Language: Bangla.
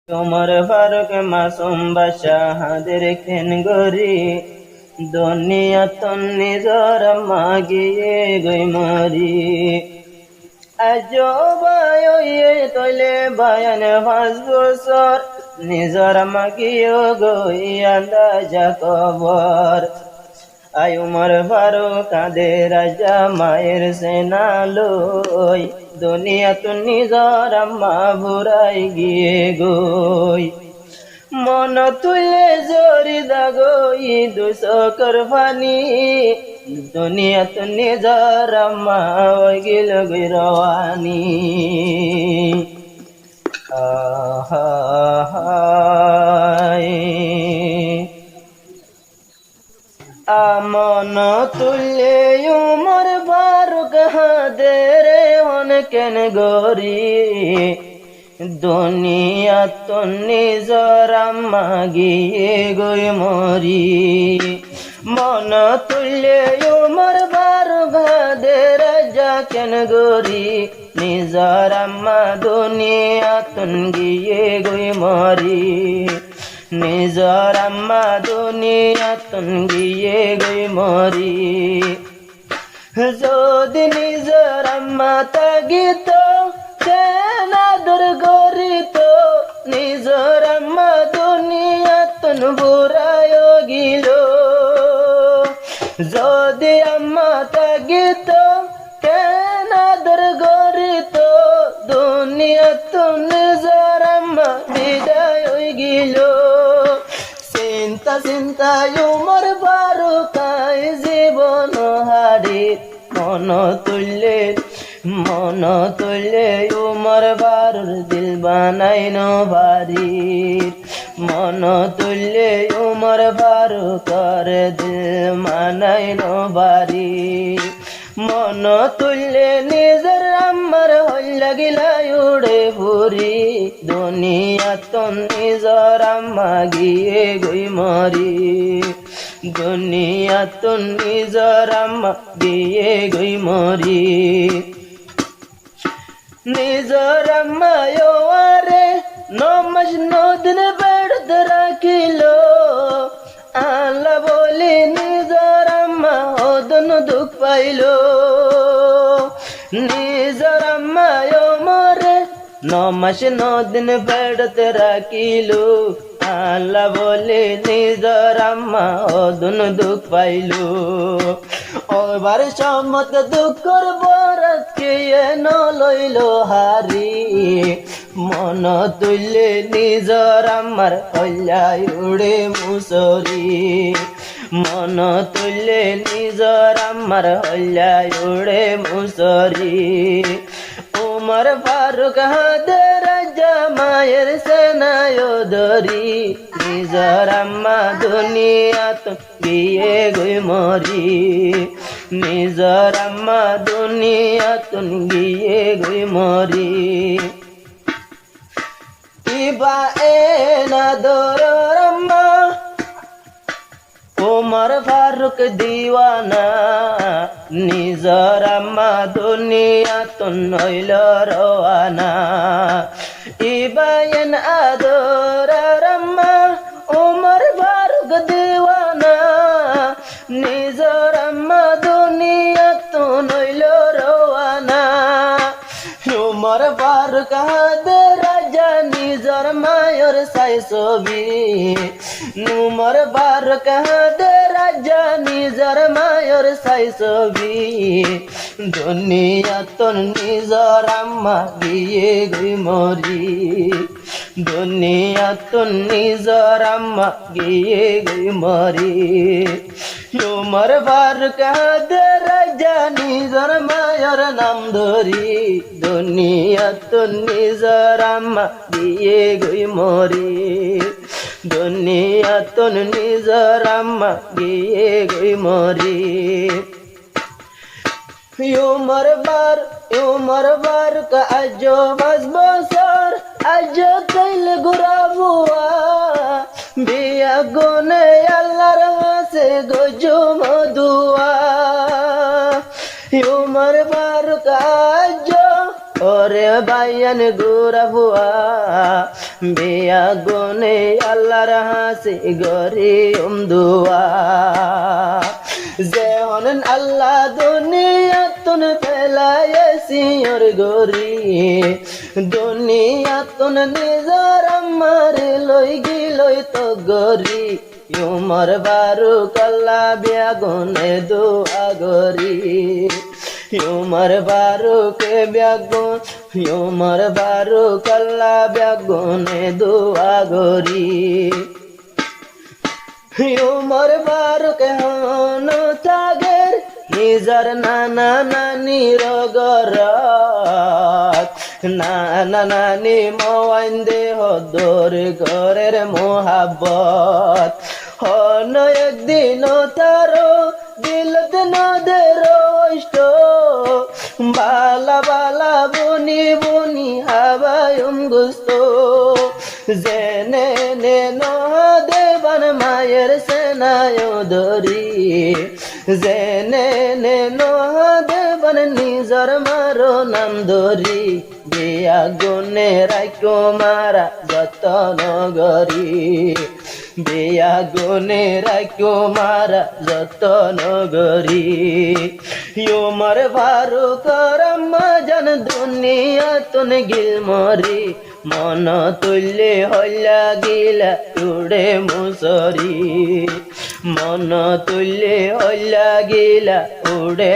তোমার ফারুক মাসুম বাদশাহাদের খেন গরি দুনিয়া তন নিজর মাগিয়ে গই মরি আজো বায়ে তলে বায়ান 5 বছর নিজর মাগিয়ে গই আন্দাজা কবর আই উমর ফারুক কাঁদে রাজা মায়ের সেনা লই দুনিয়া তু নিজর আম্মা বুড়াই গিয়ে গই মন তুলে জরি দাগই দুসকর ফানি দুনিয়া তু নিজর আম্মা গিল গই রওয়ানি আমন তুলে উমর ফারুক হাদেরে অনেকেন গরি দুনিয়া তো নিজর আম্মা গিয়ে গই মরি মন তুলে উমর ফারুক হাদের রাজা কেন গরি নিজর আম্মা দুনিয়া তো গিয়ে গই মরি নিজর আম্মা দুনিয়া তন গিয়ে গই মরি যদি নিজর আম্মা তাগিত কেনাদর গরিত নিজর আম্মা দুনিয়া তন বুড়ায় গিল যদি আম্মা তাগিত কেনাদর গরিত দুনিয়া তন নিজর আম্মা বিদায় গিল চিন্তা চিন্তায় উমর ফারুক জীবন হারি মন তুললে উমর ফারুক দিল বানাইন ভারি মন তুললে উমর ফারুক দিল মানাইন ভারি মন তুললে নিজের আম্মার হল্লা গিলা উড়ে ফুরি দুনিয়া তো নিজর আম্মা গিয়ে গই মরি দুনিয়া তো নিজর আম্মা গিয়ে গই মরি নিজর আম্মা আরে নমাজ নদিন বেড়ত রাখিল আল্লাহ বলি নিজর আম্মা ওদন দুঃখ পাইল নিজর আম্মা মরে নমাস নদিন বেড়তে রাখিল আল্লাহ বলে নিজর আম্মা ওদন দুঃখ পাইল ওবার সম্মত দুঃখর বরাত কে লইল হারি মন তুললে নিজর আম্মার হল্লাই উড়ে মুসরি মন তুললে নিজর আম্মার হল্লাই উড়ে মুসরি উমর ফারুক হাদের রাজা মায়ের সেনায় ধরি নিজর আম্মা দুনিয়া তো গিয়ে গই মরি নিজর আম্মা দুনিয়া তো গিয়ে গই মরি ইবা এনা দরর আম্মা উমর ফারুক দিওয়ানা নিজর আম্মা দুনিয়া তো নইল রওয়ানা ইবায়ন আদরার আম্মা উমর ফারুক দিওয়ানা নিজর আম্মা দুনিয়া তো নইল রওয়ানা উমর ফারুক হাদের রাজা নিজর মায়ের সাই ছবি উমর ফারুক হাদের রাজা নিজর মায়ের সাই ছবি দুনিয়া তো নিজর আম্মা গিয়ে গই মরি দুনিয়া তো নিজর আম্মা গিয়ে গই মরি উমর ফারুক হাদের রাজা নিজর মায়ের নাম ধরি দুনিয়া তো নিজর আম্মা গিয়ে গই মরি দুনিয়া তো নিজর আম্মা গিয়ে গই মরি উমর ফারুক আজো 5 বছর আজো কইল গুরাবুয়া বিয়া গুনে আল্লাহর হাসে গজু মধুয়া উমর ফারুক আজো ওরে বাইয়ান গুরা ভুয়া বিয়া গুনে আল্লাহর হাসি গরি দুয়া যেহন আল্লাহ দুনিয়াতুন ফেলাইছি ওর গরি দুনিয়াতুন নিজর আমার লই গিলই তো গরি উমর বারু কল্লা বিয়া গুনে দুয়া গরি উমর বারু কে ব্যাগুন উমর বারু কল্লা ব্যাগুনে দুয়া গরি উমর বারু কে হন তাগের নিজর নানা নানি রগরাত নানা নানি মওয়াইন দেহ দোর ঘরের মোহাব্বত হন একদিন তারো দিলত নদের বালা বালা বনি বনি হাবায়ুম গুস্ত জেনে নে দেবান মায়ের সেনায় ধরি জেনে নে দেবান নিজর মারো নাম ধরি বিয়া গুনে রাখো মারা যতন গরি বিয়া গুনে রাখো মারা যতন গরি উমর ফারুক রমজান দুনিয়া তুন গিল মরি মন তুল্লে হল্লা গিলা উড়ে মুসরি মন তুল্লে হল্লা গিলা উড়ে